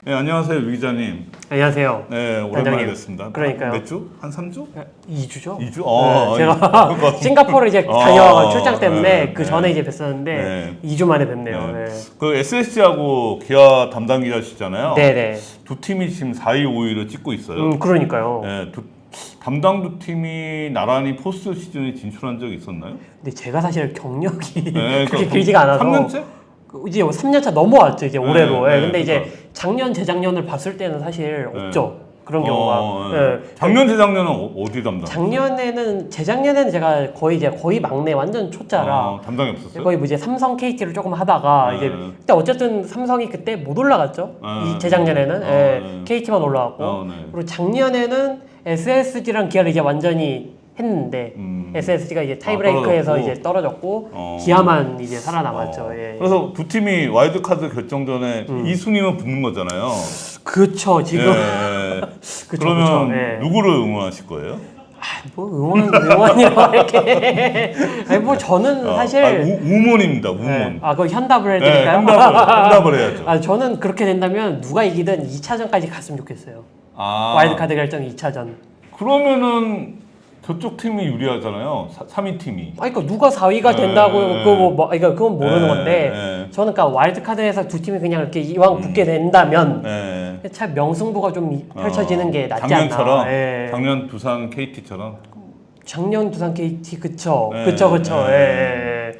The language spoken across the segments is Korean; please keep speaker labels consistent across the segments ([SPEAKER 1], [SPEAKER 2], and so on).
[SPEAKER 1] 네, 안녕하세요, 유 기자님.
[SPEAKER 2] 안녕하세요.
[SPEAKER 1] 네, 오랜만에
[SPEAKER 2] 단장님.
[SPEAKER 1] 뵙습니다.
[SPEAKER 2] 그러니까요.
[SPEAKER 1] 몇 주? 한 3주?
[SPEAKER 2] 2주죠?
[SPEAKER 1] 2주?
[SPEAKER 2] 네, 제가
[SPEAKER 1] 그러니까.
[SPEAKER 2] 싱가포르 이제 다녀와서 출장 때문에
[SPEAKER 1] 네,
[SPEAKER 2] 그 전에 이제 뵀었는데
[SPEAKER 1] 네.
[SPEAKER 2] 2주 만에 뵙네요.
[SPEAKER 1] 네.
[SPEAKER 2] 네.
[SPEAKER 1] 그 SSG하고 기아 담당 기자시잖아요.
[SPEAKER 2] 네네.
[SPEAKER 1] 두 팀이 지금 4위, 5위를 찍고 있어요.
[SPEAKER 2] 그러니까요.
[SPEAKER 1] 네, 담당 두 팀이 나란히 포스트 시즌에 진출한 적이 있었나요?
[SPEAKER 2] 근데 제가 사실 경력이
[SPEAKER 1] 네,
[SPEAKER 2] 그렇게 길지가 않아서
[SPEAKER 1] 3년째?
[SPEAKER 2] 이제 3년차 넘어왔죠, 이제 올해로.
[SPEAKER 1] 네,
[SPEAKER 2] 근데
[SPEAKER 1] 그러니까.
[SPEAKER 2] 이제 작년, 재작년을 봤을 때는 사실 없죠. 그런 경우가.
[SPEAKER 1] 네. 작년, 재작년은 어디 담당?
[SPEAKER 2] 재작년에는 제가 거의 막내 완전 초짜라.
[SPEAKER 1] 담당이 없었어요?
[SPEAKER 2] 거의 뭐 이제 삼성 KT를 조금 하다가
[SPEAKER 1] 네.
[SPEAKER 2] 이제 그때 어쨌든 삼성이 그때 못 올라갔죠. 이 재작년에는 KT만 올라갔고
[SPEAKER 1] 네.
[SPEAKER 2] 그리고 작년에는 SSG랑 기아를 이제 완전히 했는데 SSG가 이제 타이브레이크에서
[SPEAKER 1] 떨어졌고.
[SPEAKER 2] 이제 떨어졌고 기아만 이제 살아남았죠. 예.
[SPEAKER 1] 그래서 두 팀이 와일드카드 결정전에 2순위만 붙는 거잖아요.
[SPEAKER 2] 그렇죠. 지금
[SPEAKER 1] 예.
[SPEAKER 2] 그쵸,
[SPEAKER 1] 그러면
[SPEAKER 2] 그쵸. 예.
[SPEAKER 1] 누구를 응원하실 거예요?
[SPEAKER 2] 뭐 응원이라고 이렇게 아니 뭐 저는 사실
[SPEAKER 1] 우몬입니다. 우몬.
[SPEAKER 2] 네. 그거 현답을
[SPEAKER 1] 네,
[SPEAKER 2] 해드릴까요?
[SPEAKER 1] 현답을 해야죠.
[SPEAKER 2] 저는 그렇게 된다면 누가 이기든 2차전까지 갔으면 좋겠어요.
[SPEAKER 1] 아,
[SPEAKER 2] 와일드카드 결정 2차전.
[SPEAKER 1] 그러면은 저쪽 팀이 유리하잖아요. 3위 팀이.
[SPEAKER 2] 그러니까 누가 4위가 된다고 그러니까 그건 모르는
[SPEAKER 1] 네,
[SPEAKER 2] 건데
[SPEAKER 1] 네.
[SPEAKER 2] 저는 그러니까 와일드카드에서 두 팀이 그냥 이렇게 이왕 붙게 된다면
[SPEAKER 1] 네.
[SPEAKER 2] 참 명승부가 좀 펼쳐지는 게 낫지
[SPEAKER 1] 작년처럼,
[SPEAKER 2] 않나. 예.
[SPEAKER 1] 작년 두산 KT처럼.
[SPEAKER 2] 작년 두산 KT 그쵸.
[SPEAKER 1] 네,
[SPEAKER 2] 그쵸.
[SPEAKER 1] 네.
[SPEAKER 2] 예.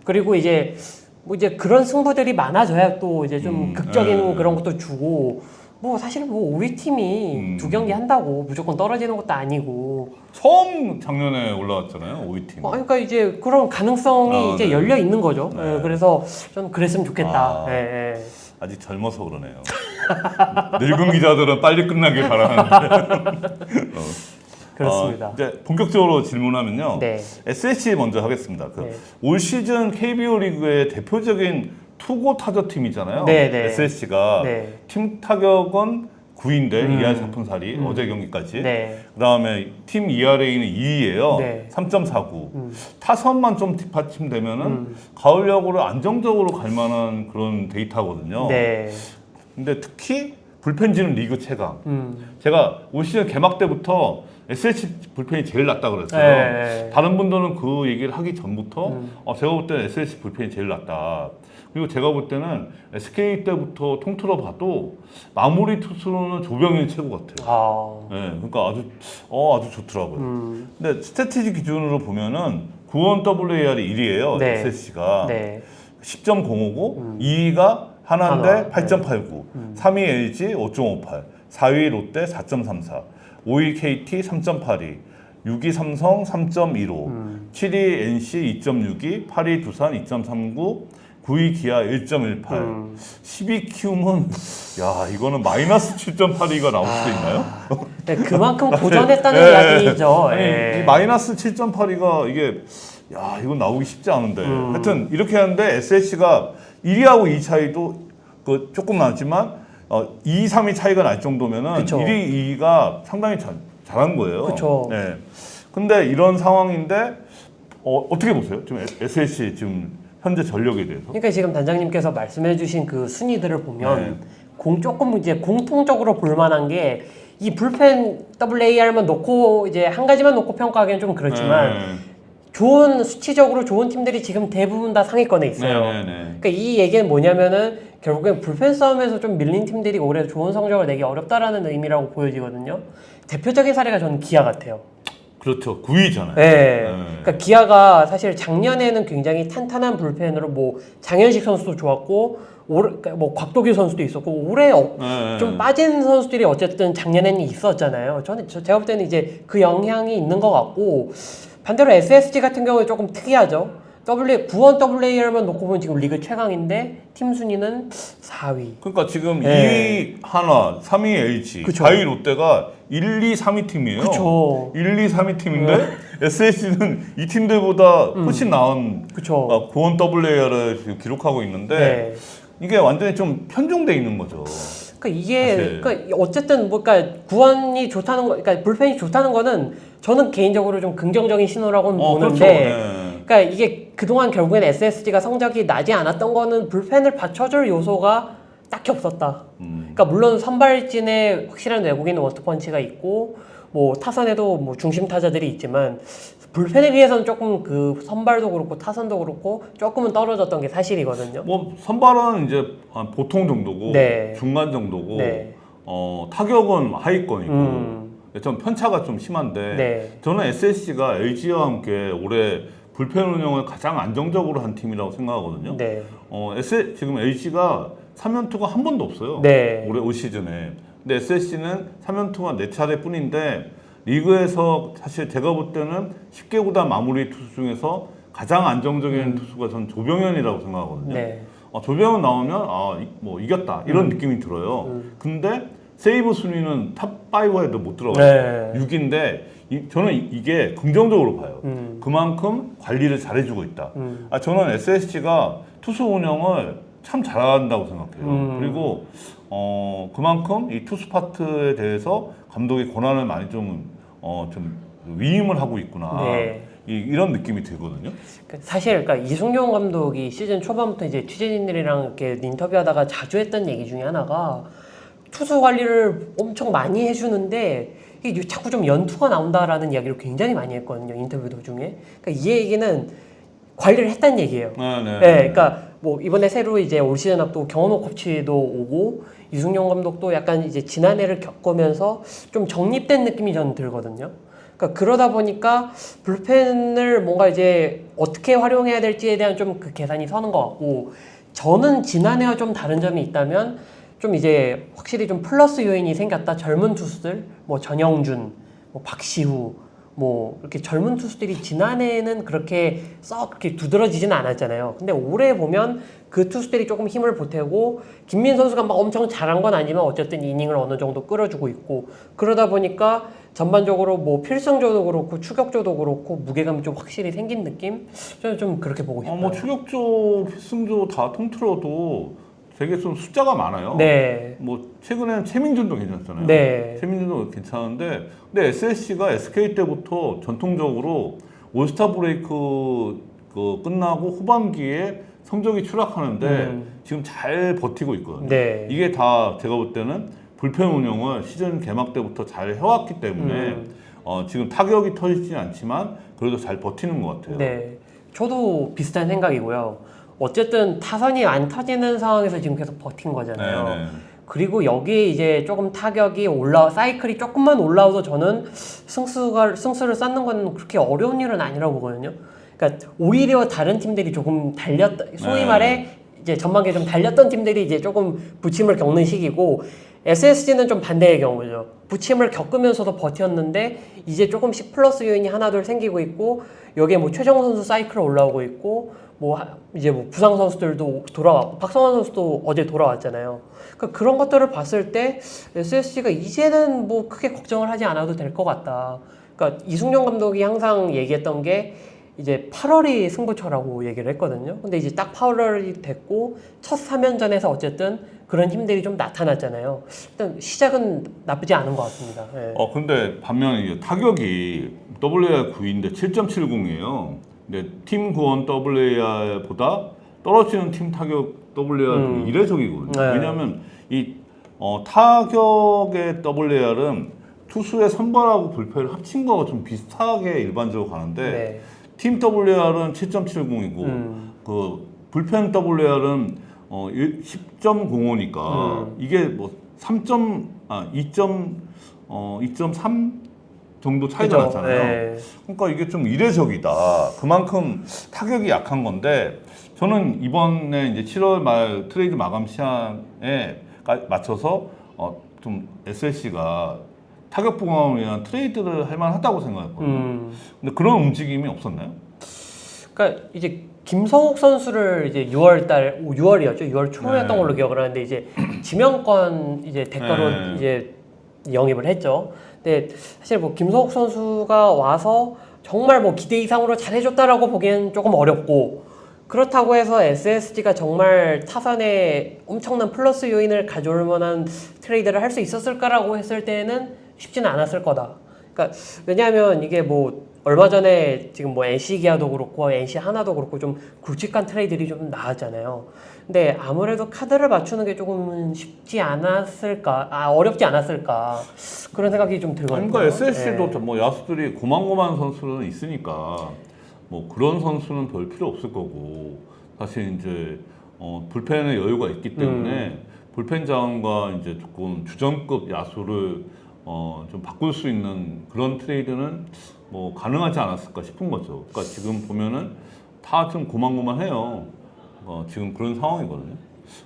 [SPEAKER 2] 그리고 이제 뭐 이제 그런 승부들이 많아져야 또 이제 좀 극적인
[SPEAKER 1] 네.
[SPEAKER 2] 그런 것도 주고 뭐 사실 뭐 우리 팀이 두 경기 한다고 무조건 떨어지는 것도 아니고
[SPEAKER 1] 처음 작년에 올라왔잖아요. 5위 팀.
[SPEAKER 2] 그러니까 이제 그런 가능성이 이제
[SPEAKER 1] 네.
[SPEAKER 2] 열려 있는 거죠.
[SPEAKER 1] 네.
[SPEAKER 2] 그래서 좀 그랬으면 좋겠다. 예.
[SPEAKER 1] 아직 젊어서 그러네요. 늙은 기자들은 빨리 끝나길 바라는데.
[SPEAKER 2] 그렇습니다.
[SPEAKER 1] 이제 본격적으로 질문하면요.
[SPEAKER 2] 네.
[SPEAKER 1] SSG 먼저 하겠습니다.
[SPEAKER 2] 네.
[SPEAKER 1] 올 시즌 KBO 리그의 대표적인 투고 타자 팀이잖아요.
[SPEAKER 2] 네, 네.
[SPEAKER 1] SSG가
[SPEAKER 2] 네.
[SPEAKER 1] 팀 타격은 9인데 2할 4푼 4리 어제 경기까지.
[SPEAKER 2] 네.
[SPEAKER 1] 그다음에 팀 ERA는 2위예요.
[SPEAKER 2] 네.
[SPEAKER 1] 3.49. 타선만 좀 뒷받침되면은 가을 야구를 안정적으로 갈 만한 그런 데이터거든요.
[SPEAKER 2] 네.
[SPEAKER 1] 근데 특히 불펜진은 리그 최강. 제가 올 시즌 개막 때부터 SSG 불펜이 제일 낫다 그랬어요.
[SPEAKER 2] 네.
[SPEAKER 1] 다른 분들은 그 얘기를 하기 전부터 제가 볼 때는 SSG 불펜이 제일 낫다. 그리고 제가 볼 때는 SK 때부터 통틀어 봐도 마무리 투수로는 조병현이 최고 같아요. 네, 그러니까 아주 좋더라고요. 근데 스태티지 기준으로 보면은 구원 WAR이 1위예요.
[SPEAKER 2] 네.
[SPEAKER 1] SSG가
[SPEAKER 2] 네.
[SPEAKER 1] 10.059, 2위가 하나인데
[SPEAKER 2] 하나,
[SPEAKER 1] 8.89, 3위 LG 5.58, 4위 롯데 4.34, 5위 KT 3.82, 6위 삼성 3.15, 7위 NC 2.62, 8위 두산 2.39, 9위 기아 1.18, 10위 키움은 이거는 마이너스 7.82가 나올 수도 있나요?
[SPEAKER 2] 네, 그만큼 고전했다는 이야기죠.
[SPEAKER 1] 아니, 이 마이너스 7.82가 이게 이건 나오기 쉽지 않은데 하여튼 이렇게 하는데 SSG가 1위하고 2위 차이도 조금 나지만 2, 3위 차이가 날 정도면은
[SPEAKER 2] 그쵸.
[SPEAKER 1] 1위, 2위가 상당히 잘한 거예요.
[SPEAKER 2] 그쵸.
[SPEAKER 1] 네. 근데 이런 상황인데 어떻게 보세요? 지금 SSG 지금 현재 전력에 대해서?
[SPEAKER 2] 그러니까 지금 단장님께서 말씀해주신 그 순위들을 보면
[SPEAKER 1] 네.
[SPEAKER 2] 조금 이제 공통적으로 볼만한 게 이 불펜 WAR만 놓고 이제 한 가지만 놓고 평가하기는 좀 그렇지만 좋은 수치적으로 좋은 팀들이 지금 대부분 다 상위권에 있어요. 그러니까 이 얘기는 뭐냐면은 결국엔 불펜 싸움에서 좀 밀린 팀들이 올해 좋은 성적을 내기 어렵다라는 의미라고 보여지거든요. 대표적인 사례가 저는 기아 같아요.
[SPEAKER 1] 그렇죠. 9위잖아요.
[SPEAKER 2] 네. 그러니까 기아가 사실 작년에는 굉장히 탄탄한 불펜으로 뭐 장현식 선수도 좋았고 그러니까 뭐 곽도규 선수도 있었고 올해 좀 빠진 선수들이 어쨌든 작년에는 있었잖아요. 제가 볼 때는 이제 그 영향이 있는 것 같고 반대로 SSG 같은 경우에 조금 특이하죠. 구원 WAR만 놓고 보면 지금 리그 최강인데 팀 순위는 4위.
[SPEAKER 1] 그러니까 지금 2위 한화, 3위 LG,
[SPEAKER 2] 그쵸.
[SPEAKER 1] 4위 롯데가 1, 2, 3위 팀이에요.
[SPEAKER 2] 그쵸.
[SPEAKER 1] 1, 2, 3위 팀인데 SSG는 이 팀들보다 훨씬 나은
[SPEAKER 2] 그쵸.
[SPEAKER 1] 고원 WAR을 지금 기록하고 있는데
[SPEAKER 2] 네.
[SPEAKER 1] 이게 완전히 좀 편중돼 있는 거죠.
[SPEAKER 2] 그러니까 이게
[SPEAKER 1] 사실.
[SPEAKER 2] 그러니까 어쨌든 뭐 그러니까 구원이 좋다는 거, 그러니까 불펜이 좋다는 거는 저는 개인적으로 좀 긍정적인 신호라고 보는데,
[SPEAKER 1] 그렇죠. 네.
[SPEAKER 2] 그러니까 이게 그동안 결국엔 SSG가 성적이 나지 않았던 거는 불펜을 받쳐줄 요소가 딱히 없었다. 그러니까 물론 선발진에 확실한 외국인 원투펀치가 있고 뭐 타선에도 뭐 중심 타자들이 있지만 불펜에 비해서는 조금 그 선발도 그렇고 타선도 그렇고 조금은 떨어졌던 게 사실이거든요.
[SPEAKER 1] 뭐 선발은 이제 보통 정도고
[SPEAKER 2] 네.
[SPEAKER 1] 중간 정도고
[SPEAKER 2] 네.
[SPEAKER 1] 타격은 하위권이고 좀 편차가 좀 심한데
[SPEAKER 2] 네.
[SPEAKER 1] 저는 SSC가 LG와 함께 올해 불펜 운영을 가장 안정적으로 한 팀이라고 생각하거든요.
[SPEAKER 2] 네.
[SPEAKER 1] 지금 LG가 3연투가 한 번도 없어요.
[SPEAKER 2] 네.
[SPEAKER 1] 올해 올 시즌에. 근데 SSC는 3연투가 4차례 뿐인데 리그에서 사실 제가 볼 때는 10개 구단 마무리 투수 중에서 가장 안정적인 투수가 전 조병현이라고 생각하거든요.
[SPEAKER 2] 네.
[SPEAKER 1] 조병현 나오면 뭐 이겼다 이런 느낌이 들어요. 근데 세이브 순위는 탑 5에도 못 들어가요.
[SPEAKER 2] 네.
[SPEAKER 1] 6인데 저는 이게 긍정적으로 봐요. 그만큼 관리를 잘해주고 있다. 저는 SSG가 투수 운영을 참 잘한다고 생각해요. 그리고 그만큼 이 투수 파트에 대해서 감독이 권한을 많이 좀 위임을 하고 있구나.
[SPEAKER 2] 네.
[SPEAKER 1] 이런 느낌이 들거든요.
[SPEAKER 2] 사실 그러니까 이승용 감독이 시즌 초반부터 이제 취재진들이랑 이렇게 인터뷰하다가 자주 했던 얘기 중에 하나가 투수 관리를 엄청 많이 해주는데 이게 자꾸 좀 연투가 나온다라는 이야기를 굉장히 많이 했거든요. 인터뷰 도중에. 그러니까 이 얘기는 관리를 했다는 얘기예요. 네, 그러니까 뭐 이번에 새로 이제 올 시즌 앞두고 경원호 코치도 오고 이승용 감독도 약간 이제 지난해를 겪으면서 좀 정립된 느낌이 저는 들거든요. 그러니까 그러다 보니까 불펜을 뭔가 이제 어떻게 활용해야 될지에 대한 좀 그 계산이 서는 것 같고 저는 지난해와 좀 다른 점이 있다면 좀 이제 확실히 좀 플러스 요인이 생겼다. 젊은 투수들, 뭐 전영준, 뭐 박시후, 뭐 이렇게 젊은 투수들이 지난해에는 그렇게 썩 그렇게 두드러지지는 않았잖아요. 근데 올해 보면 그 투수들이 조금 힘을 보태고 김민 선수가 막 엄청 잘한 건 아니지만 어쨌든 이닝을 어느 정도 끌어주고 있고 그러다 보니까 전반적으로 뭐 필승조도 그렇고 추격조도 그렇고 무게감이 좀 확실히 생긴 느낌? 저는 좀 그렇게 보고 싶어요.
[SPEAKER 1] 뭐 추격조, 필승조 다 통틀어도 되게 좀 숫자가 많아요.
[SPEAKER 2] 네.
[SPEAKER 1] 뭐 최근에는 최민준도 괜찮잖아요.
[SPEAKER 2] 네.
[SPEAKER 1] 최민준도 괜찮은데 근데 SSC가 SK 때부터 전통적으로 올스타 브레이크 끝나고 후반기에 성적이 추락하는데 지금 잘 버티고 있거든요.
[SPEAKER 2] 네.
[SPEAKER 1] 이게 다 제가 볼 때는 불펜 운영을 시즌 개막 때부터 잘 해왔기 때문에 지금 타격이 터지진 않지만 그래도 잘 버티는 것 같아요.
[SPEAKER 2] 네. 저도 비슷한 생각이고요. 어쨌든 타선이 안 터지는 상황에서 지금 계속 버틴 거잖아요.
[SPEAKER 1] 네네.
[SPEAKER 2] 그리고 여기에 이제 조금 타격이 사이클이 조금만 올라와도 저는 승수를 쌓는 건 그렇게 어려운 일은 아니라고 보거든요. 그러니까 오히려 다른 팀들이 조금 소위 말해 이제 전반기에 좀 달렸던 팀들이 이제 조금 부침을 겪는 시기고 SSG는 좀 반대의 경우죠. 부침을 겪으면서도 버텼는데 이제 조금씩 플러스 요인이 하나둘 생기고 있고 여기에 뭐 최정 선수 사이클 올라오고 있고 뭐 이제 뭐 부상 선수들도 돌아왔고 박성환 선수도 어제 돌아왔잖아요. 그러니까 그런 것들을 봤을 때 SSG가 이제는 뭐 크게 걱정을 하지 않아도 될 것 같다. 그러니까 이승용 감독이 항상 얘기했던 게 이제 8월이 승부처라고 얘기를 했거든요. 근데 이제 딱 8월이 됐고 첫 3연전에서 어쨌든 그런 힘들이 좀 나타났잖아요. 일단 시작은 나쁘지 않은 것 같습니다. 네.
[SPEAKER 1] 근데 반면에 이게 타격이 WAR 9인데 7.70이에요. 근데 팀 구원 WAR보다 떨어지는 팀 타격 WAR도 이례적이거든요.
[SPEAKER 2] 네.
[SPEAKER 1] 왜냐하면 이 타격의 WAR은 투수의 선발하고 불펜을 합친 거하고 좀 비슷하게 일반적으로 가는데
[SPEAKER 2] 네.
[SPEAKER 1] 팀 WAR은 7.70이고 그 불펜 WAR은 10.05니까 이게 뭐 2.3 정도 차이가
[SPEAKER 2] 그죠.
[SPEAKER 1] 났잖아요.
[SPEAKER 2] 네.
[SPEAKER 1] 그러니까 이게 좀 이례적이다. 그만큼 타격이 약한 건데 저는 이번에 이제 7월 말 트레이드 마감 시한에 맞춰서 좀 SSC가 타격 보강을 위한 트레이드를 할 만하다고 생각했거든요. 근데 그런 움직임이 없었나요?
[SPEAKER 2] 그러니까 이제 김성욱 선수를 이제 6월이었죠. 6월 초였던
[SPEAKER 1] 네.
[SPEAKER 2] 걸로 기억을 하는데 이제 지명권 이제 대가로
[SPEAKER 1] 네.
[SPEAKER 2] 이제 영입을 했죠. 근데 사실 뭐 김성욱 선수가 와서 정말 뭐 기대 이상으로 잘해줬다라고 보기엔 조금 어렵고 그렇다고 해서 SSG가 정말 타선에 엄청난 플러스 요인을 가져올 만한 트레이드를 할 수 있었을까라고 했을 때는 쉽지는 않았을 거다. 그러니까 왜냐하면 이게 뭐 얼마 전에 지금 뭐 NC 기아도 그렇고 NC 하나도 그렇고 좀 굵직한 트레이드들이 좀 나왔잖아요. 근데 아무래도 카드를 맞추는 게 조금 쉽지 않았을까, 어렵지 않았을까 그런 생각이 좀 들거든요.
[SPEAKER 1] 그러니까 SSC도 뭐 야수들이 고만고만 선수는 있으니까 뭐 그런 선수는 별 필요 없을 거고 사실 이제 불펜에 여유가 있기 때문에 불펜 자원과 이제 조금 주전급 야수를 좀 바꿀 수 있는 그런 트레이드는 뭐 가능하지 않았을까 싶은 거죠. 그러니까 지금 보면은 다 좀 고만고만해요. 지금 그런 상황이거든요.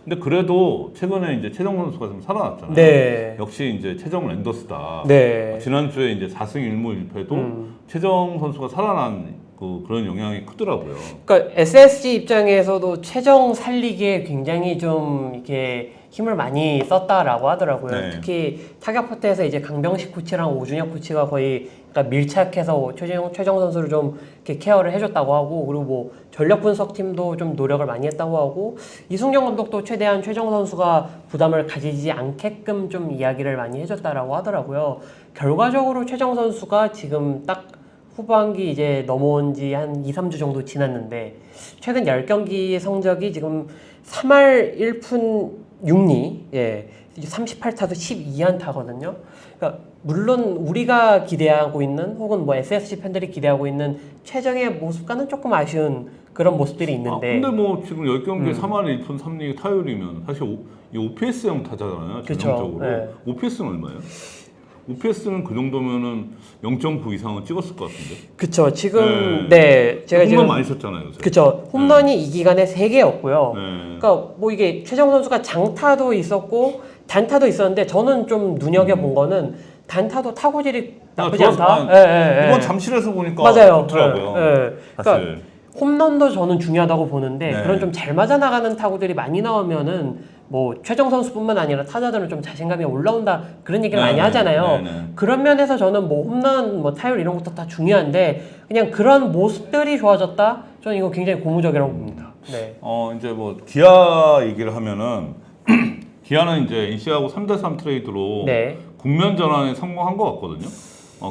[SPEAKER 1] 근데 그래도 최근에 이제 최정 선수가 좀 살아났잖아요.
[SPEAKER 2] 네.
[SPEAKER 1] 역시 이제 최정 랜더스다.
[SPEAKER 2] 네.
[SPEAKER 1] 지난주에 이제 4승 1무 1패도 최정 선수가 살아난 그런 영향이 크더라고요.
[SPEAKER 2] 그러니까 SSG 입장에서도 최정 살리기에 굉장히 좀 이렇게 힘을 많이 썼다라고 하더라고요.
[SPEAKER 1] 네.
[SPEAKER 2] 특히 타격 포트에서 이제 강병식 코치랑 오준혁 코치가 거의 그러니까 밀착해서 최정 선수를 좀 이렇게 케어를 해줬다고 하고, 그리고 뭐 전력 분석 팀도 좀 노력을 많이 했다고 하고, 이승용 감독도 최대한 최정 선수가 부담을 가지지 않게끔 좀 이야기를 많이 해줬다라고 하더라고요. 결과적으로 최정 선수가 지금 딱 후반기 이제 넘어온 지 한 2, 3주 정도 지났는데 최근 10경기 성적이 지금 3할 1푼 6리, 예, 38타수 12안타거든요. 그러니까 물론 우리가 기대하고 있는 혹은 뭐 SSG 팬들이 기대하고 있는 최정의 모습과는 조금 아쉬운 그런 모습들이 있는데.
[SPEAKER 1] 근데 뭐 지금 10경기에 3할 1푼 3리 타율이면 사실 이 OPS형 타자잖아요. 전형적으로.
[SPEAKER 2] 네.
[SPEAKER 1] OPS는 얼마예요? OPS는 그 정도면은 0.9 이상은 찍었을 것 같은데.
[SPEAKER 2] 그쵸. 지금 제가
[SPEAKER 1] 홈런
[SPEAKER 2] 지금
[SPEAKER 1] 많이 쳤잖아요. 요새.
[SPEAKER 2] 그쵸. 홈런이 이 기간에 3개였고요.
[SPEAKER 1] 네.
[SPEAKER 2] 그러니까 뭐 이게 최정 선수가 장타도 있었고 단타도 있었는데 저는 좀 눈여겨본 거는 단타도 타구질이 나쁘지 않다.
[SPEAKER 1] 이번 잠실에서 보니까
[SPEAKER 2] 맞아요.
[SPEAKER 1] 좋더라고요.
[SPEAKER 2] 그러니까
[SPEAKER 1] 사실.
[SPEAKER 2] 홈런도 저는 중요하다고 보는데
[SPEAKER 1] 네.
[SPEAKER 2] 그런 좀 잘 맞아 나가는 타구들이 많이 나오면은 뭐 최정 선수뿐만 아니라 타자들은 좀 자신감이 올라온다 그런 얘기를 많이 하잖아요. 그런 면에서 저는 뭐 홈런, 뭐 타율 이런 것도 다 중요한데 그냥 그런 모습들이 좋아졌다. 저는 이거 굉장히 고무적이라고 봅니다. 네.
[SPEAKER 1] 이제 뭐 기아 얘기를 하면은 기아는 이제 NC하고 3대3 트레이드로
[SPEAKER 2] 네.
[SPEAKER 1] 국면 전환에 성공한 것 같거든요.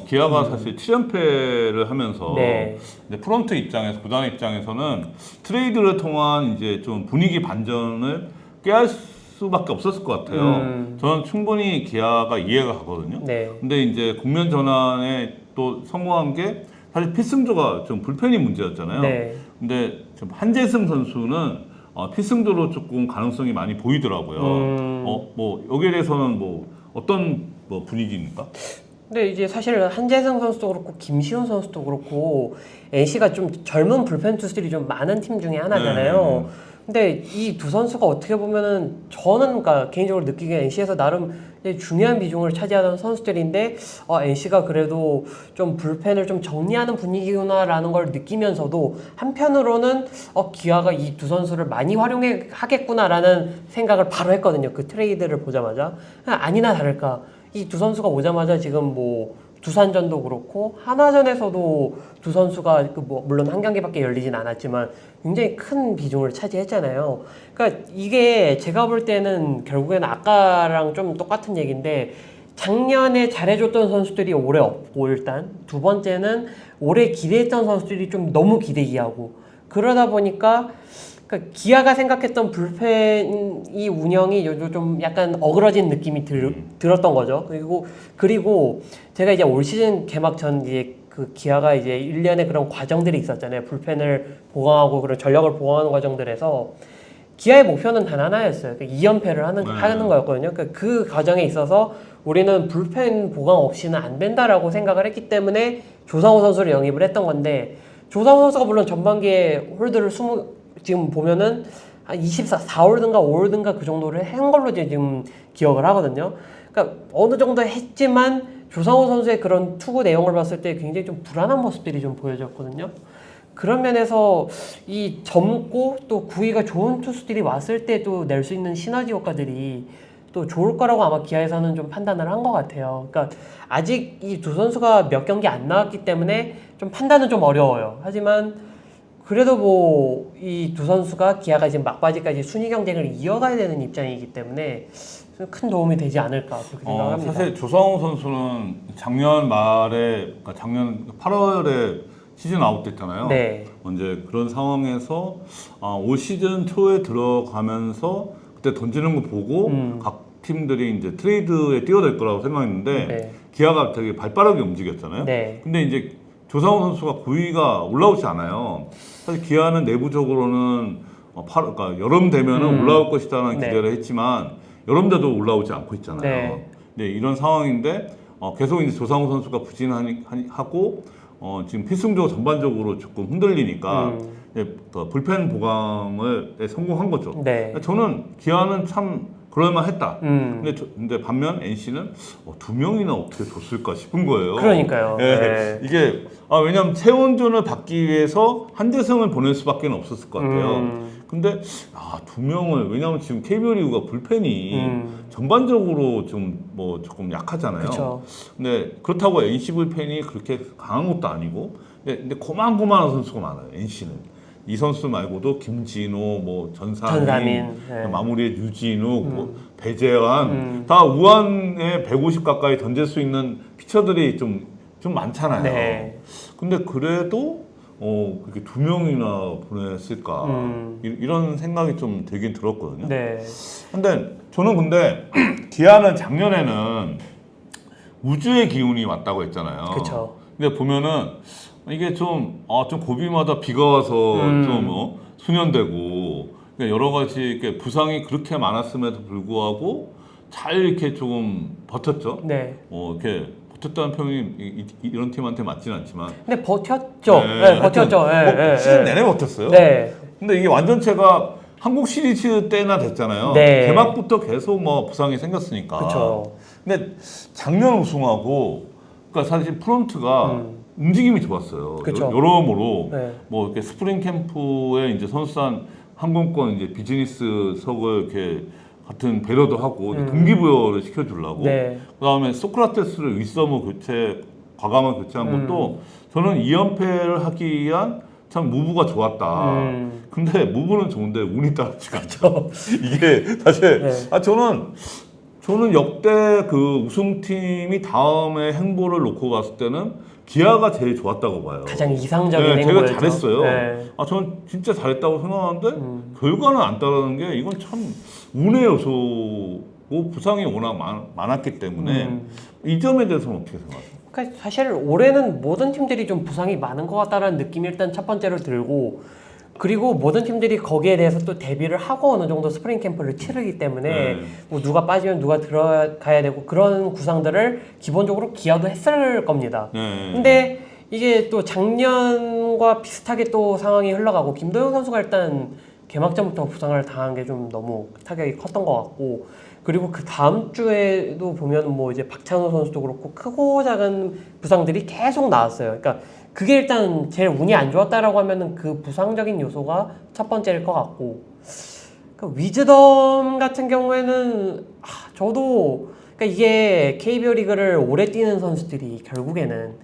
[SPEAKER 1] 기아가 사실 7연패를 하면서
[SPEAKER 2] 네.
[SPEAKER 1] 이제 프런트 입장에서 구단 입장에서는 트레이드를 통한 이제 좀 분위기 반전을 깨할 수밖에 없었을 것 같아요. 저는 충분히 기아가 이해가 가거든요.
[SPEAKER 2] 네.
[SPEAKER 1] 근데 이제 국면 전환에 또 성공한 게 사실 필승조가 좀 불펜이 문제였잖아요.
[SPEAKER 2] 네.
[SPEAKER 1] 근데 좀 한재승 선수는 필승조로 조금 가능성이 많이 보이더라고요. 뭐 여기에 대해서는 뭐 어떤 뭐 분위기입니까?
[SPEAKER 2] 근데 이제 사실 한재승 선수도 그렇고 김시훈 선수도 그렇고 NC가 좀 젊은 불펜 투수들이 좀 많은 팀 중에 하나잖아요. 근데 이 두 선수가 어떻게 보면은 저는 그러니까 개인적으로 느끼기에 NC에서 나름 중요한 비중을 차지하던 선수들인데 NC가 그래도 좀 불펜을 좀 정리하는 분위기구나라는 걸 느끼면서도 한편으로는 기아가 이 두 선수를 많이 활용해 하겠구나라는 생각을 바로 했거든요. 그 트레이드를 보자마자. 아니나 다를까 이 두 선수가 오자마자 지금 뭐 두산전도 그렇고 하나전에서도 두 선수가 물론 한 경기밖에 열리진 않았지만 굉장히 큰 비중을 차지했잖아요. 그러니까 이게 제가 볼 때는 결국에는 아까랑 좀 똑같은 얘기인데 작년에 잘해줬던 선수들이 올해 없고 일단 두 번째는 올해 기대했던 선수들이 좀 너무 기대기하고 그러다 보니까 그러니까 기아가 생각했던 불펜이 운영이 좀 약간 어그러진 느낌이 들었던 거죠. 그리고 제가 이제 올 시즌 개막 전 이제 그 기아가 이제 1년의 그런 과정들이 있었잖아요. 불펜을 보강하고 그런 전력을 보강하는 과정들에서 기아의 목표는 단 하나였어요. 2연패를 하는 거였거든요. 그러니까 그 과정에 있어서 우리는 불펜 보강 없이는 안 된다라고 생각을 했기 때문에 조상우 선수를 영입을 했던 건데 조상우 선수가 물론 전반기에 홀드를 지금 보면은 한 4홀든가 5홀든가 그 정도를 한 걸로 지금 기억을 하거든요. 그러니까 어느 정도 했지만 조상우 선수의 그런 투구 내용을 봤을 때 굉장히 좀 불안한 모습들이 좀 보여졌거든요. 그런 면에서 이 젊고 또 구위가 좋은 투수들이 왔을 때도 낼 수 있는 시너지 효과들이 또 좋을 거라고 아마 기아에서는 좀 판단을 한 것 같아요. 그러니까 아직 이 두 선수가 몇 경기 안 나왔기 때문에 좀 판단은 좀 어려워요. 하지만 그래도 뭐 이 두 선수가 기아가 지금 막바지까지 순위 경쟁을 이어가야 되는 입장이기 때문에 큰 도움이 되지 않을까 그렇게 생각합니다.
[SPEAKER 1] 사실 조상우 선수는 작년 말에, 그러니까 작년 8월에 시즌 아웃됐잖아요.
[SPEAKER 2] 네.
[SPEAKER 1] 이제 그런 상황에서 올 시즌 초에 들어가면서 그때 던지는 거 보고 각 팀들이 이제 트레이드에 뛰어들 거라고 생각했는데
[SPEAKER 2] 네.
[SPEAKER 1] 기아가 되게 발빠르게 움직였잖아요.
[SPEAKER 2] 네.
[SPEAKER 1] 근데 이제 조상우 선수가 9위가 올라오지 않아요. 사실 기아는 내부적으로는 그러니까 여름 되면은 올라올 것이다라는
[SPEAKER 2] 네.
[SPEAKER 1] 기대를 했지만 여름 돼도 올라오지 않고 있잖아요.
[SPEAKER 2] 네.
[SPEAKER 1] 네, 이런 상황인데 계속 이제 조상우 선수가 부진하고 지금 필승적으로 전반적으로 조금 흔들리니까 불펜 보강에 성공한 거죠.
[SPEAKER 2] 네.
[SPEAKER 1] 저는 기아는 참 그럴만했다.
[SPEAKER 2] 음.
[SPEAKER 1] 근데 반면 NC는 2명이나 어떻게 줬을까 싶은 거예요.
[SPEAKER 2] 그러니까요.
[SPEAKER 1] 예,
[SPEAKER 2] 네.
[SPEAKER 1] 이게 왜냐하면 최원준을 받기 위해서 한대성을 보낼 수밖에 없었을 것 같아요. 근데 2명을 왜냐하면 지금 KBO 리그가 불펜이 전반적으로 좀 뭐 조금 약하잖아요.
[SPEAKER 2] 그쵸.
[SPEAKER 1] 근데 그렇다고 NC 불펜이 그렇게 강한 것도 아니고 근데 고만고만한 선수가 많아요. NC는 이 선수 말고도 김진호, 뭐 전사민,
[SPEAKER 2] 네.
[SPEAKER 1] 마무리에 유진욱, 뭐 배재환 다 우한에 150 가까이 던질 수 있는 피처들이 좀 많잖아요.
[SPEAKER 2] 네.
[SPEAKER 1] 근데 그래도 그렇게 2명이나 보냈을까 이런 생각이 좀 들긴 들었거든요.
[SPEAKER 2] 네.
[SPEAKER 1] 근데 저는 기아는 작년에는 우주의 기운이 왔다고 했잖아요.
[SPEAKER 2] 그쵸.
[SPEAKER 1] 근데 보면은 이게 좀 고비마다 비가 와서 좀 수년되고 그러니까 여러 가지 이렇게 부상이 그렇게 많았음에도 불구하고 잘 이렇게 조금 버텼죠.
[SPEAKER 2] 네.
[SPEAKER 1] 이렇게 버텼다는 표현이 이런 팀한테 맞지는 않지만.
[SPEAKER 2] 근데 버텼죠. 네, 버텼죠. 네,
[SPEAKER 1] 시즌
[SPEAKER 2] 네.
[SPEAKER 1] 내내 버텼어요.
[SPEAKER 2] 네.
[SPEAKER 1] 근데 이게 완전체가 한국 시리즈 때나 됐잖아요.
[SPEAKER 2] 네.
[SPEAKER 1] 개막부터 계속 뭐 부상이 생겼으니까.
[SPEAKER 2] 그쵸.
[SPEAKER 1] 근데 작년 우승하고 그러니까 사실 프론트가 움직임이 좋았어요.
[SPEAKER 2] 그쵸.
[SPEAKER 1] 여러모로
[SPEAKER 2] 네.
[SPEAKER 1] 뭐 이렇게 스프링 캠프에 이제 선수단 항공권 이제 비즈니스석을 이렇게 같은 배려도 하고 동기부여를 시켜주려고.
[SPEAKER 2] 네.
[SPEAKER 1] 그다음에 소크라테스를 윗섬을 과감하게 교체한 것도 저는 2연패를 하기 위한 참 무브가 좋았다. 근데 무브는 좋은데 운이 따르지가 않죠. 이게 사실
[SPEAKER 2] 네.
[SPEAKER 1] 저는 역대 그 우승팀이 다음에 행보를 놓고 갔을 때는 기아가 제일 좋았다고 봐요.
[SPEAKER 2] 가장 이상적인
[SPEAKER 1] 네,
[SPEAKER 2] 행보였죠.
[SPEAKER 1] 제가 잘했어요.
[SPEAKER 2] 네.
[SPEAKER 1] 저는 진짜 잘했다고 생각하는데 결과는 안 따르는 게 이건 참 운의 요소고 부상이 워낙 많았기 때문에 이 점에 대해서는 어떻게 생각하세요?
[SPEAKER 2] 그러니까 사실 올해는 모든 팀들이 좀 부상이 많은 것 같다는 느낌이 일단 첫 번째로 들고 그리고 모든 팀들이 거기에 대해서 또 대비를 하고 어느 정도 스프링 캠프를 치르기 때문에 뭐 누가 빠지면 누가 들어가야 되고 그런 구상들을 기본적으로 기아도 했을 겁니다. 근데 이게 또 작년과 비슷하게 또 상황이 흘러가고 김도영 선수가 일단 개막전부터 부상을 당한 게 좀 너무 타격이 컸던 것 같고 그리고 그 다음 주에도 보면 뭐 이제 박찬호 선수도 그렇고 크고 작은 부상들이 계속 나왔어요. 그러니까 그게 일단 제일 운이 안 좋았다라고 하면은 그 부상적인 요소가 첫 번째일 것 같고 그 위즈덤 같은 경우에는 저도 그러니까 이게 KBO 리그를 오래 뛰는 선수들이 결국에는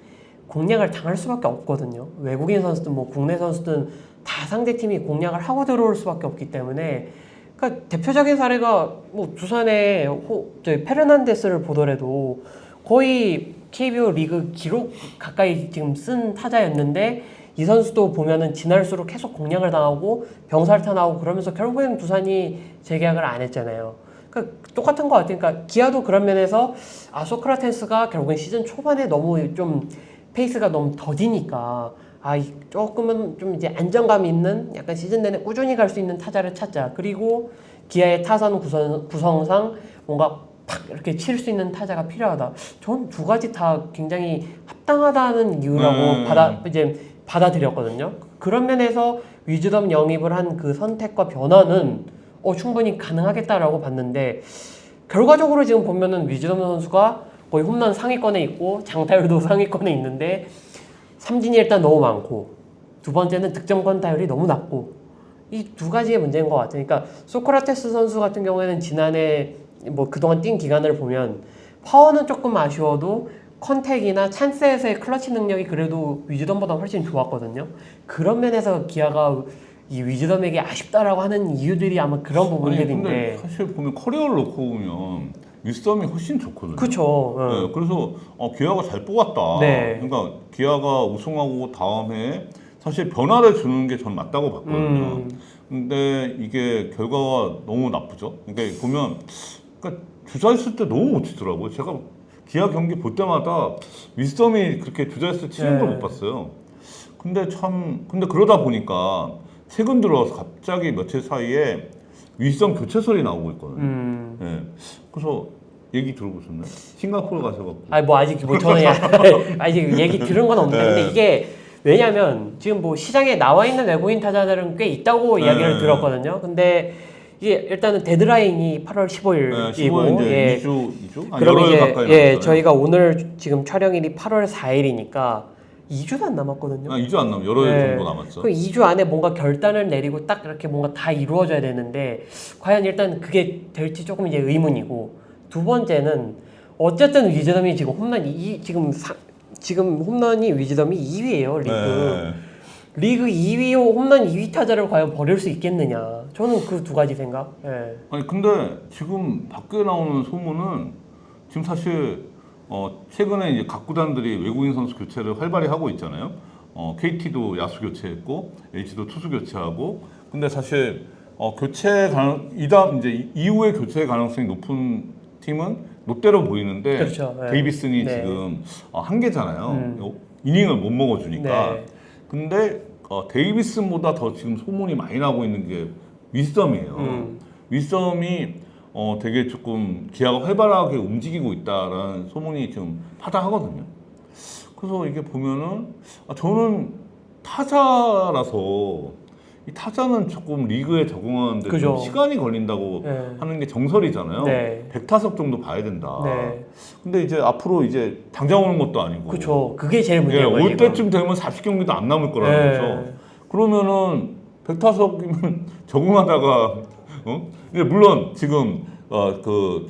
[SPEAKER 2] 공략을 당할 수밖에 없거든요. 외국인 선수든 뭐 국내 선수든 다 상대팀이 공략을 하고 들어올 수밖에 없기 때문에 그러니까 대표적인 사례가 뭐 두산의 페르난데스를 보더라도 거의 KBO 리그 기록 가까이 지금 쓴 타자였는데 이 선수도 보면은 지날수록 계속 공략을 당하고 병살타나고 그러면서 결국에는 두산이 재계약을 안 했잖아요. 그러니까 똑같은 것 같아요. 그러니까 기아도 그런 면에서 소크라테스가 결국엔 시즌 초반에 너무 좀 페이스가 너무 더디니까 조금은 좀 이제 안정감 있는 약간 시즌 내내 꾸준히 갈 수 있는 타자를 찾자. 그리고 기아의 타선 구성상 뭔가 팍 이렇게 칠 수 있는 타자가 필요하다. 전 두 가지 다 굉장히 합당하다는 이유라고 받아들였거든요. 그런 면에서 위즈덤 영입을 한 그 선택과 변화는 충분히 가능하겠다라고 봤는데 결과적으로 지금 보면은 위즈덤 선수가 거의 홈런 상위권에 있고 장타율도 상위권에 있는데 삼진이 일단 너무 많고 두 번째는 득점권 타율이 너무 낮고 이 두 가지의 문제인 것 같아요. 그러니까 소크라테스 선수 같은 경우에는 지난해 뭐 그동안 뛴 기간을 보면 파워는 조금 아쉬워도 컨택이나 찬스에서의 클러치 능력이 그래도 위즈덤보다 훨씬 좋았거든요. 그런 면에서 기아가 이 위즈덤에게 아쉽다라고 하는 이유들이 아마 그런
[SPEAKER 1] 아니,
[SPEAKER 2] 부분들인데.
[SPEAKER 1] 근데 사실 보면 커리어를 놓고 보면 위즈덤이 훨씬 좋거든요.
[SPEAKER 2] 그렇죠.
[SPEAKER 1] 네, 그래서 기아가 잘 뽑았다.
[SPEAKER 2] 네.
[SPEAKER 1] 그러니까 기아가 우승하고 다음 해에 사실 변화를 주는 게 전 맞다고 봤거든요. 근데 이게 결과가 너무 나쁘죠. 그러니까 보면 그러니까 주자했을 때 너무 못 치더라고요. 제가 기아 경기 볼 때마다 위즈덤이 그렇게 주자했을 때 치는 걸
[SPEAKER 2] 네.
[SPEAKER 1] 못 봤어요. 근데 그러다 보니까 최근 들어서 갑자기 며칠 사이에 위즈덤 교체 설이 나오고 있거든요. 네. 그래서 얘기 들어보셨나요? 싱가포르 가셔갖고.
[SPEAKER 2] 아니 뭐 아직 뭐 저는 아직 얘기 들은 건 없는데 근데 이게 왜냐면 지금 뭐 시장에 나와 있는 외국인 타자들은 꽤 있다고 이야기를 들었거든요. 근데 이게 일단은 데드라인이 8월 15일이고
[SPEAKER 1] 15일 이제
[SPEAKER 2] 예.
[SPEAKER 1] 2주?
[SPEAKER 2] 그러면
[SPEAKER 1] 열흘
[SPEAKER 2] 이제
[SPEAKER 1] 가까이
[SPEAKER 2] 예,
[SPEAKER 1] 남았잖아요.
[SPEAKER 2] 저희가 오늘 지금 촬영일이 8월 4일이니까 2주도 안 남았거든요.
[SPEAKER 1] 2주 안 남았, 열흘
[SPEAKER 2] 네.
[SPEAKER 1] 정도 남았죠.
[SPEAKER 2] 그 2주 안에 뭔가 결단을 내리고 딱 이렇게 뭔가 다 이루어져야 되는데 과연 일단 그게 될지 조금 이제 의문이고 두 번째는 어쨌든 위즈덤이 지금 지금 홈런이 위즈덤이 2위예요 리그.
[SPEAKER 1] 네.
[SPEAKER 2] 리그 2위 홈런 2위 타자를 과연 버릴 수 있겠느냐. 저는 그 두 가지 생각. 예.
[SPEAKER 1] 아니 근데 지금 밖에 나오는 소문은 지금 사실 최근에 이제 각 구단들이 외국인 선수 교체를 활발히 하고 있잖아요. KT도 야수 교체했고 LG도 투수 교체하고. 근데 사실 이제 이후에 교체 가능성이 높은 팀은 롯데로 보이는데
[SPEAKER 2] 그렇죠. 네.
[SPEAKER 1] 데이비슨이
[SPEAKER 2] 네.
[SPEAKER 1] 지금 한계잖아요. 이닝을 못 먹어주니까.
[SPEAKER 2] 네.
[SPEAKER 1] 근데 데이비슨보다 더 지금 소문이 많이 나고 있는 게 위즈덤이에요. 위즈덤이 되게 조금 기아가 활발하게 움직이고 있다라는 소문이 지금 파다하거든요. 그래서 이게 보면은 저는 타자라서 이 타자는 조금 리그에 적응하는데 좀
[SPEAKER 2] 그죠.
[SPEAKER 1] 시간이 걸린다고
[SPEAKER 2] 네.
[SPEAKER 1] 하는 게 정설이잖아요.
[SPEAKER 2] 네.
[SPEAKER 1] 100타석 정도 봐야 된다.
[SPEAKER 2] 네.
[SPEAKER 1] 근데 이제 앞으로 이제 당장 오는 것도 아니고
[SPEAKER 2] 그렇죠. 그게 제일
[SPEAKER 1] 예,
[SPEAKER 2] 문제예요.
[SPEAKER 1] 올
[SPEAKER 2] 지금.
[SPEAKER 1] 때쯤 되면 40경기도 안 남을 거라는 거죠. 그러면은 100타석이면 적응하다가 근데 물론 지금 그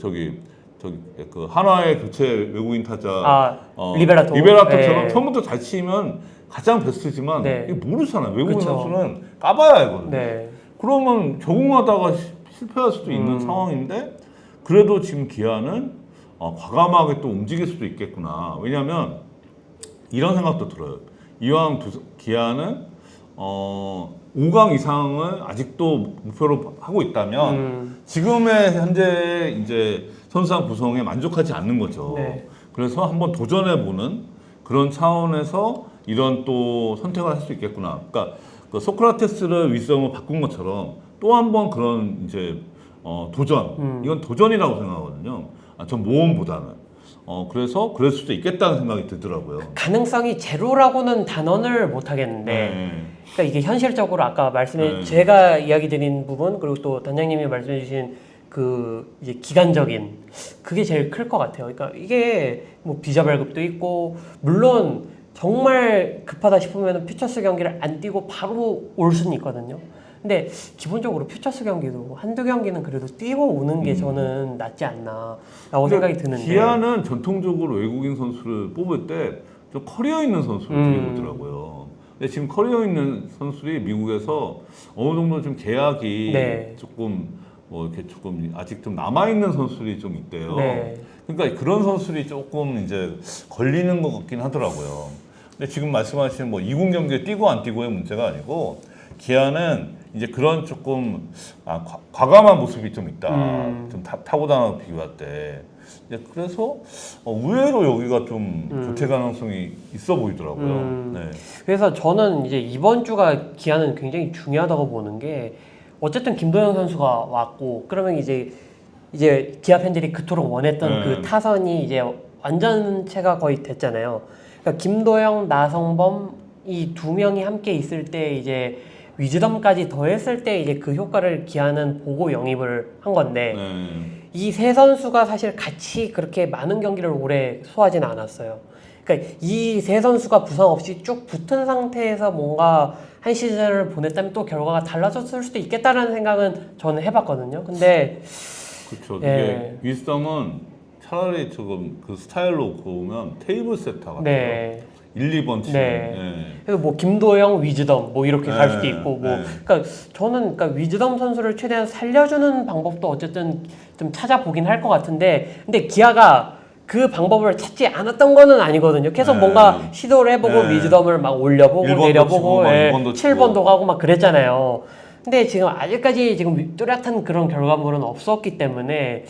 [SPEAKER 1] 한화의 교체 외국인 타자 리베라토처럼
[SPEAKER 2] 네.
[SPEAKER 1] 처음부터 잘 치면 가장 베스트지만
[SPEAKER 2] 네.
[SPEAKER 1] 이게 모르잖아요. 외국인
[SPEAKER 2] 그쵸.
[SPEAKER 1] 선수는 까봐야 알거든요.
[SPEAKER 2] 네.
[SPEAKER 1] 그러면 적응하다가 실패할 수도 있는 상황인데 그래도 지금 기아는 과감하게 또 움직일 수도 있겠구나. 왜냐하면 이런 생각도 들어요. 이왕 기아는 5강 이상을 아직도 목표로 하고 있다면 지금의 현재 이제 선수단 구성에 만족하지 않는 거죠.
[SPEAKER 2] 네.
[SPEAKER 1] 그래서 한번 도전해보는 그런 차원에서 이런 또 선택을 할 수 있겠구나. 그러니까 그 소크라테스를 위즈덤으로 바꾼 것처럼 또 한 번 그런 이제 도전. 이건 도전이라고 생각하거든요. 전 모험보다는. 그래서 그럴 수도 있겠다는 생각이 들더라고요.
[SPEAKER 2] 가능성이 제로라고는 단언을 못 하겠는데
[SPEAKER 1] 네.
[SPEAKER 2] 그러니까 이게 현실적으로 아까
[SPEAKER 1] 네.
[SPEAKER 2] 제가 이야기 드린 부분 그리고 또 단장님이 말씀해 주신 그 이제 기간적인 그게 제일 클 것 같아요. 그러니까 이게 뭐 비자 발급도 있고 물론 정말 급하다 싶으면 퓨처스 경기를 안 뛰고 바로 올 수는 있거든요. 근데 기본적으로 퓨처스 경기도 한두 경기는 그래도 뛰고 오는 게 저는 낫지 않나라고 생각이 드는데
[SPEAKER 1] 기아는 전통적으로 외국인 선수를 뽑을 때 좀 커리어 있는 선수를 되게 보더라고요. 근데 지금 커리어 있는 선수들이 미국에서 어느 정도 좀 계약이
[SPEAKER 2] 네.
[SPEAKER 1] 조금 뭐 이렇게 조금 아직 좀 남아 있는 선수들이 좀 있대요.
[SPEAKER 2] 네.
[SPEAKER 1] 그러니까 그런 선수들이 조금 이제 걸리는 것 같긴 하더라고요. 근데 지금 말씀하신 뭐 2군 경기에 뛰고 안 뛰고의 문제가 아니고 기아는 이제 그런 조금 과감한 모습이 좀 있다. 좀 타고다나고 비교할 때. 그래서 의외로 여기가 좀 교체 가능성이 있어 보이더라고요. 네.
[SPEAKER 2] 그래서 저는 이제 이번 주가 기아는 굉장히 중요하다고 보는 게 어쨌든 김도영 선수가 왔고 그러면 이제 기아 팬들이 그토록 원했던 그 타선이 이제 완전체가 거의 됐잖아요. 그러니까 김도영, 나성범 이 두 명이 함께 있을 때 이제 위즈덤까지 더했을 때 이제 그 효과를 기아는 보고 영입을 한 건데 이 세 선수가 사실 같이 그렇게 많은 경기를 오래 소화하지는 않았어요. 그러니까 이 세 선수가 부상 없이 쭉 붙은 상태에서 뭔가 한 시즌을 보냈다면 또 결과가 달라졌을 수도 있겠다라는 생각은 저는 해봤거든요. 근데
[SPEAKER 1] 그렇죠.
[SPEAKER 2] 예.
[SPEAKER 1] 이게 위즈덤은 차라리 조금 그 스타일로 보면 테이블 세터 같아요.
[SPEAKER 2] 네.
[SPEAKER 1] 1, 2번 치는.
[SPEAKER 2] 네.
[SPEAKER 1] 예.
[SPEAKER 2] 그래서 뭐 김도영, 위즈덤 뭐 이렇게 갈 수도
[SPEAKER 1] 네,
[SPEAKER 2] 있고 뭐
[SPEAKER 1] 네.
[SPEAKER 2] 그러니까 저는 그러니까 위즈덤 선수를 최대한 살려주는 방법도 어쨌든 좀 찾아보긴 할 것 같은데 근데 기아가 그 방법을 찾지 않았던 거는 아니거든요. 계속
[SPEAKER 1] 네.
[SPEAKER 2] 뭔가 시도를 해보고
[SPEAKER 1] 네.
[SPEAKER 2] 위즈덤을 막 올려보고
[SPEAKER 1] 1번도 치고
[SPEAKER 2] 내려보고
[SPEAKER 1] 막
[SPEAKER 2] 예,
[SPEAKER 1] 2번도 치고.
[SPEAKER 2] 7번도 가고 막 그랬잖아요. 근데 지금 아직까지 지금 뚜렷한 그런 결과물은 없었기 때문에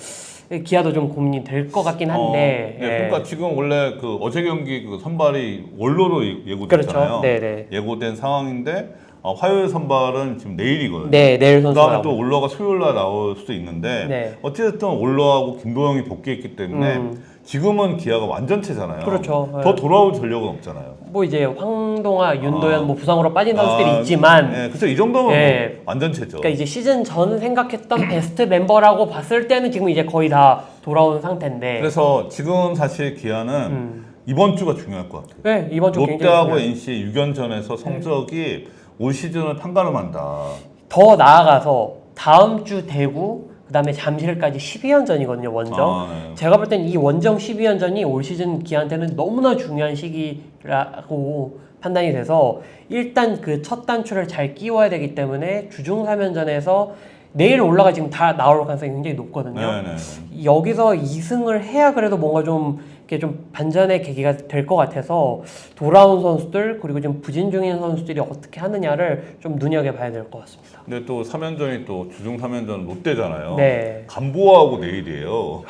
[SPEAKER 2] 기아도 좀 고민이 될 것 같긴 한데.
[SPEAKER 1] 네,
[SPEAKER 2] 예.
[SPEAKER 1] 그러니까 지금 원래 그 어제 경기 그 선발이 원로로 예고됐잖아요.
[SPEAKER 2] 그렇죠. 네네.
[SPEAKER 1] 예고된 상황인데 화요일 선발은 지금 내일이거든요.
[SPEAKER 2] 네, 내일 선수가
[SPEAKER 1] 그다음에 또
[SPEAKER 2] 나오고.
[SPEAKER 1] 올러가 수요일 날 나올 수도 있는데
[SPEAKER 2] 네.
[SPEAKER 1] 어쨌든 올러하고 김도영이 복귀했기 때문에 지금은 기아가 완전체잖아요.
[SPEAKER 2] 그렇죠.
[SPEAKER 1] 더 돌아올 전력은 없잖아요.
[SPEAKER 2] 뭐 이제 황동아, 윤도현 뭐 부상으로 빠진 선수들이
[SPEAKER 1] 아,
[SPEAKER 2] 있지만
[SPEAKER 1] 네, 그렇죠. 이 정도면
[SPEAKER 2] 예.
[SPEAKER 1] 뭐 완전체죠.
[SPEAKER 2] 그러니까 이제 시즌 전 생각했던 베스트 멤버라고 봤을 때는 지금 이제 거의 다 돌아온 상태인데
[SPEAKER 1] 그래서 지금 사실 기아는 이번 주가 중요할 것 같아요.
[SPEAKER 2] 네, 이번 주
[SPEAKER 1] 롯데하고
[SPEAKER 2] 굉장히
[SPEAKER 1] NC 6연전에서 성적이 올 시즌을 판가름한다.
[SPEAKER 2] 더 나아가서 다음 주 대구 그다음에 잠실까지 12연전이거든요, 원정.
[SPEAKER 1] 아, 네.
[SPEAKER 2] 제가 볼 땐 이 원정 12연전이 올 시즌 기아한테는 너무나 중요한 시기라고 판단이 돼서 일단 그 첫 단추를 잘 끼워야 되기 때문에 주중 3연전에서 내일 올라가 지금 다 나올 가능성이 굉장히 높거든요.
[SPEAKER 1] 네네.
[SPEAKER 2] 여기서 2승을 해야 그래도 뭔가 좀 이렇게 좀 반전의 계기가 될 것 같아서 돌아온 선수들 그리고 좀 부진 중인 선수들이 어떻게 하느냐를 좀 눈여겨봐야 될 것 같습니다.
[SPEAKER 1] 근데 또 3연전이 또 주중 3연전 롯데잖아요.
[SPEAKER 2] 네.
[SPEAKER 1] 간보하고 내일이에요.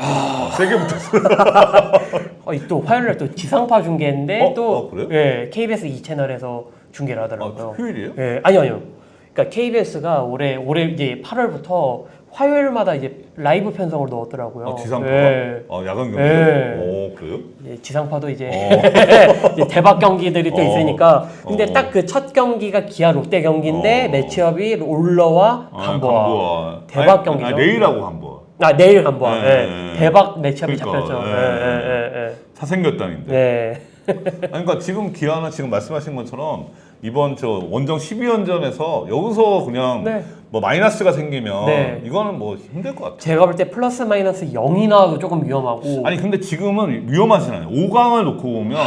[SPEAKER 1] 세게 붙었어요.
[SPEAKER 2] 또 화요일에 또 지상파 중계인데 또
[SPEAKER 1] 그래요?
[SPEAKER 2] 예, KBS 2채널에서 중계를 하더라고요.
[SPEAKER 1] 휴일이에요?
[SPEAKER 2] 예, 아니요. 그러니까 KBS가 올해 이제 8월부터 화요일마다 이제 라이브 편성을 넣었더라고요.
[SPEAKER 1] 지상파가?
[SPEAKER 2] 예.
[SPEAKER 1] 야간 경기?
[SPEAKER 2] 네.
[SPEAKER 1] 오, 그래요?
[SPEAKER 2] 예, 지상파도 이제, 이제 대박 경기들이 또 있으니까. 근데 딱 그 첫 경기가 기아 롯데 경기인데 매치업이 올러와 간보아. 대박 경기죠.
[SPEAKER 1] 내일하고 간보아.
[SPEAKER 2] 내일 간보아.
[SPEAKER 1] 네.
[SPEAKER 2] 예. 대박 매치업이
[SPEAKER 1] 그러니까,
[SPEAKER 2] 잡혔죠.
[SPEAKER 1] 네. 사생겼다는데.
[SPEAKER 2] 네.
[SPEAKER 1] 그러니까 지금 기아는 지금 말씀하신 것처럼 이번 저 원정 12연전에서 여기서 그냥
[SPEAKER 2] 네.
[SPEAKER 1] 뭐 마이너스가 생기면
[SPEAKER 2] 네.
[SPEAKER 1] 이거는 뭐 힘들 것 같아요.
[SPEAKER 2] 제가 볼 때 플러스 마이너스 0이 나와도 조금 위험하고.
[SPEAKER 1] 아니 근데 지금은 위험하진 않아요. 5강을 놓고 보면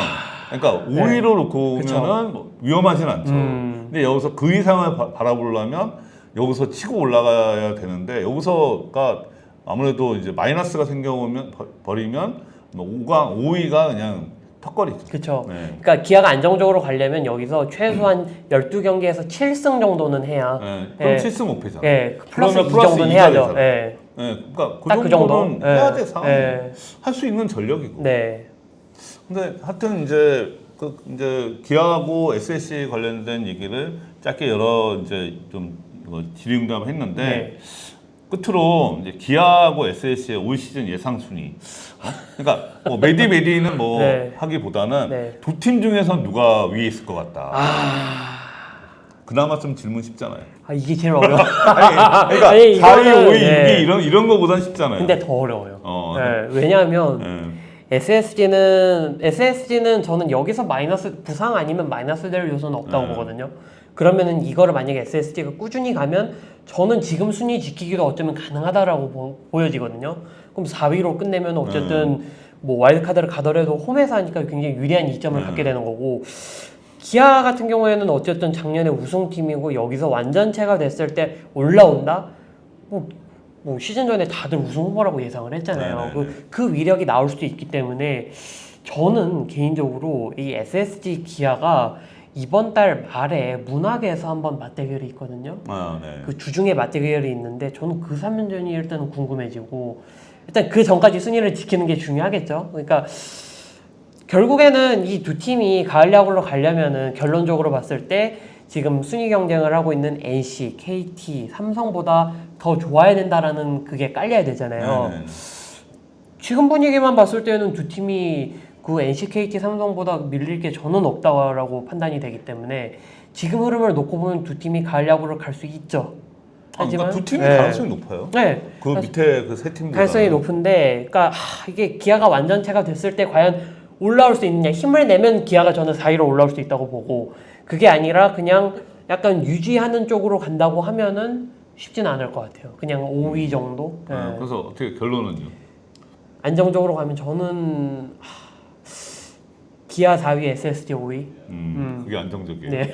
[SPEAKER 1] 그러니까 5위로 놓고
[SPEAKER 2] 그쵸.
[SPEAKER 1] 보면은 뭐 위험하진 않죠. 근데 여기서 그 이상을 바라보려면 여기서 치고 올라가야 되는데 여기서가 아무래도 이제 마이너스가 생겨오면 버리면 뭐 5강 5위가 그냥 턱걸이죠.
[SPEAKER 2] 그렇죠.
[SPEAKER 1] 네.
[SPEAKER 2] 그러니까 기아가 안정적으로 가려면 여기서 최소한 12경기에서 7승 정도는 해야.
[SPEAKER 1] 네. 그럼
[SPEAKER 2] 예.
[SPEAKER 1] 7승 5패잖아.
[SPEAKER 2] 예. 플러스
[SPEAKER 1] 그러면
[SPEAKER 2] 2
[SPEAKER 1] 플러스
[SPEAKER 2] 정도는
[SPEAKER 1] 2가
[SPEAKER 2] 해야죠.
[SPEAKER 1] 되잖아.
[SPEAKER 2] 예.
[SPEAKER 1] 네, 그러니까
[SPEAKER 2] 딱
[SPEAKER 1] 그
[SPEAKER 2] 그 정도.
[SPEAKER 1] 정도는 해야 돼 상황.
[SPEAKER 2] 예.
[SPEAKER 1] 할수 있는 전력이고.
[SPEAKER 2] 네.
[SPEAKER 1] 근데 하여튼 이제 이제 기아하고 SSC 관련된 얘기를 짧게 여러 이제 좀 질의응답을 했는데
[SPEAKER 2] 네.
[SPEAKER 1] 끝으로 이제 기아하고 SSC의 올 시즌 예상 순위. 그러니까 뭐 메디는 뭐
[SPEAKER 2] 네.
[SPEAKER 1] 하기보다는
[SPEAKER 2] 네.
[SPEAKER 1] 두 팀 중에서 누가 위에 있을 것 같다.
[SPEAKER 2] 아.
[SPEAKER 1] 그나마 좀 질문 쉽잖아요.
[SPEAKER 2] 이게 제일 어려워.
[SPEAKER 1] 그러니까
[SPEAKER 2] 아니,
[SPEAKER 1] 4위,
[SPEAKER 2] 이거는,
[SPEAKER 1] 5위,
[SPEAKER 2] 네.
[SPEAKER 1] 6위 이런 거보단 쉽잖아요.
[SPEAKER 2] 근데 더 어려워요.
[SPEAKER 1] 네.
[SPEAKER 2] 왜냐하면
[SPEAKER 1] 네.
[SPEAKER 2] SSG는 저는 여기서 마이너스 부상 아니면 마이너스 될 요소는 없다고 보거든요. 그러면은 이거를 만약에 SSG가 꾸준히 가면 저는 지금 순위 지키기도 어쩌면 가능하다라고 보여지거든요. 그럼 4위로 끝내면 어쨌든 뭐 와일드카드를 가더라도 홈에서 하니까 굉장히 유리한 이점을 갖게 되는 거고 기아 같은 경우에는 어쨌든 작년에 우승팀이고 여기서 완전체가 됐을 때 올라온다? 뭐 시즌 전에 다들 우승 후보라고 예상을 했잖아요. 그 위력이 나올 수도 있기 때문에 저는 개인적으로 이 SSG 기아가 이번 달 말에 문학에서 한번 맞대결이 있거든요.
[SPEAKER 1] 네.
[SPEAKER 2] 그 주중에 맞대결이 있는데 저는 그 3연전이 일단은 궁금해지고 일단 그 전까지 순위를 지키는 게 중요하겠죠. 그러니까 결국에는 이 두 팀이 가을 야구로 가려면은 결론적으로 봤을 때 지금 순위 경쟁을 하고 있는 NC, KT, 삼성보다 더 좋아야 된다라는 그게 깔려야 되잖아요.
[SPEAKER 1] 네.
[SPEAKER 2] 지금 분위기만 봤을 때는 두 팀이 그 NC, KT, 삼성보다 밀릴 게 저는 없다라고 판단이 되기 때문에 지금 흐름을 놓고 보면 두 팀이 가을 야구를 갈 수 있죠.
[SPEAKER 1] 그러니까 두 팀이
[SPEAKER 2] 네.
[SPEAKER 1] 가능성이 높아요.
[SPEAKER 2] 네.
[SPEAKER 1] 그 밑에 그 세 팀보다
[SPEAKER 2] 가능성이 높은데, 그러니까 이게 기아가 완전체가 됐을 때 과연 올라올 수 있느냐, 힘을 내면 기아가 저는 4위로 올라올 수 있다고 보고 그게 아니라 그냥 약간 유지하는 쪽으로 간다고 하면은 쉽지는 않을 것 같아요. 그냥 5위 정도. 네.
[SPEAKER 1] 그래서 어떻게 결론은요?
[SPEAKER 2] 안정적으로 가면 저는 기아 4위, SSG 5위.
[SPEAKER 1] 그게 안정적이에요.
[SPEAKER 2] 네.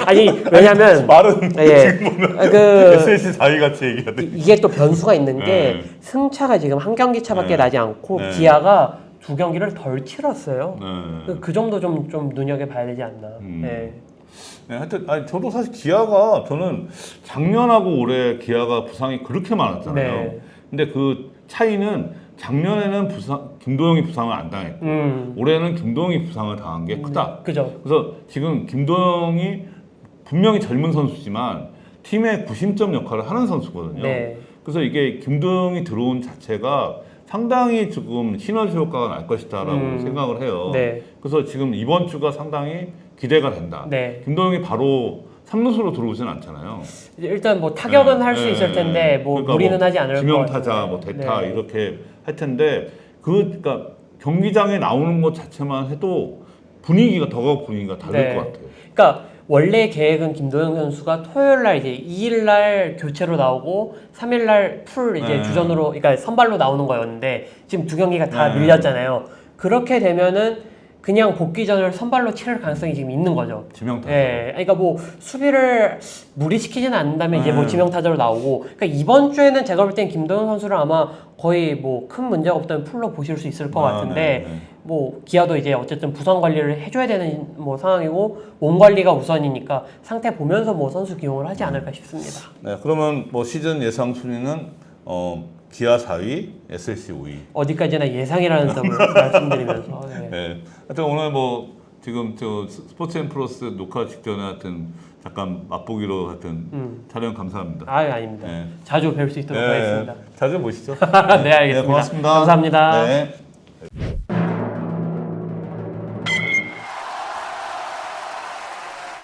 [SPEAKER 2] 아니 왜냐면
[SPEAKER 1] 말은
[SPEAKER 2] 예, 그
[SPEAKER 1] SSG 4위 같이 얘기하는데.
[SPEAKER 2] 이게 또 변수가 있는 게
[SPEAKER 1] 네.
[SPEAKER 2] 승차가 지금 한 경기 차밖에
[SPEAKER 1] 네.
[SPEAKER 2] 나지 않고
[SPEAKER 1] 네.
[SPEAKER 2] 기아가 2경기를 덜 치렀어요.
[SPEAKER 1] 네.
[SPEAKER 2] 그 정도 좀 눈여겨봐야 되지 않나. 네.
[SPEAKER 1] 네, 하여튼 아니 저도 사실 기아가 저는 작년하고 올해 기아가 부상이 그렇게 많았잖아요.
[SPEAKER 2] 네.
[SPEAKER 1] 근데 그 차이는 작년에는 김도영이 부상을 안 당했고 올해는 김도영이 부상을 당한 게 크다.
[SPEAKER 2] 그죠.
[SPEAKER 1] 그래서 지금 김도영이 분명히 젊은 선수지만 팀의 구심점 역할을 하는 선수거든요.
[SPEAKER 2] 네.
[SPEAKER 1] 그래서 이게 김도영이 들어온 자체가 상당히 지금 시너지 효과가 날 것이다라고 생각을 해요.
[SPEAKER 2] 네.
[SPEAKER 1] 그래서 지금 이번 주가 상당히 기대가 된다.
[SPEAKER 2] 네.
[SPEAKER 1] 김도영이 바로 3루수로 들어오진 않잖아요.
[SPEAKER 2] 이제 일단 뭐 타격은 할 수 있을 텐데 뭐
[SPEAKER 1] 그러니까
[SPEAKER 2] 무리는 하지 않을 것
[SPEAKER 1] 지명
[SPEAKER 2] 같아요.
[SPEAKER 1] 타자, 뭐 대타
[SPEAKER 2] 네.
[SPEAKER 1] 이렇게 할 텐데 그러니까 경기장에 나오는 것 자체만 해도 더욱 분위기가 다를
[SPEAKER 2] 네.
[SPEAKER 1] 것 같아요.
[SPEAKER 2] 그러니까 원래 계획은 김도영 선수가 토요일 날 이제 2일 날 교체로 나오고 3일 날 풀 이제
[SPEAKER 1] 네.
[SPEAKER 2] 주전으로 그러니까 선발로 나오는 거였는데 지금 2경기가 다
[SPEAKER 1] 네.
[SPEAKER 2] 밀렸잖아요. 그렇게 되면은 그냥 복귀전을 선발로 치를 가능성이 지금 있는 거죠.
[SPEAKER 1] 지명 타자.
[SPEAKER 2] 예, 그러니까 뭐 수비를 무리시키지는 않는다면 이제 뭐
[SPEAKER 1] 네.
[SPEAKER 2] 지명 타자로 나오고, 그러니까 이번 주에는 제가 볼 땐 김도영 선수를 아마 거의 뭐 큰 문제가 없다면 풀로 보실 수 있을 것 같은데,
[SPEAKER 1] 네.
[SPEAKER 2] 뭐 기아도 이제 어쨌든 부상 관리를 해줘야 되는 뭐 상황이고 몸 관리가 우선이니까 상태 보면서 뭐 선수 기용을 하지 않을까 싶습니다.
[SPEAKER 1] 네, 그러면 뭐 시즌 예상 순위는 기아 4위, SSC 5위.
[SPEAKER 2] 어디까지나 예상이라는 점을 말씀드리면서. 네.
[SPEAKER 1] 네. 하여튼 오늘 뭐 지금 저 스포츠 앤 플러스 녹화 직전에 하여튼 잠깐 맛보기로 하여튼 촬영 감사합니다.
[SPEAKER 2] 아닙니다.
[SPEAKER 1] 네.
[SPEAKER 2] 자주 뵐 수 있도록 하겠습니다.
[SPEAKER 1] 자주 보시죠.
[SPEAKER 2] 네, 알겠습니다.
[SPEAKER 1] 고맙습니다.
[SPEAKER 2] 감사합니다.
[SPEAKER 1] 네.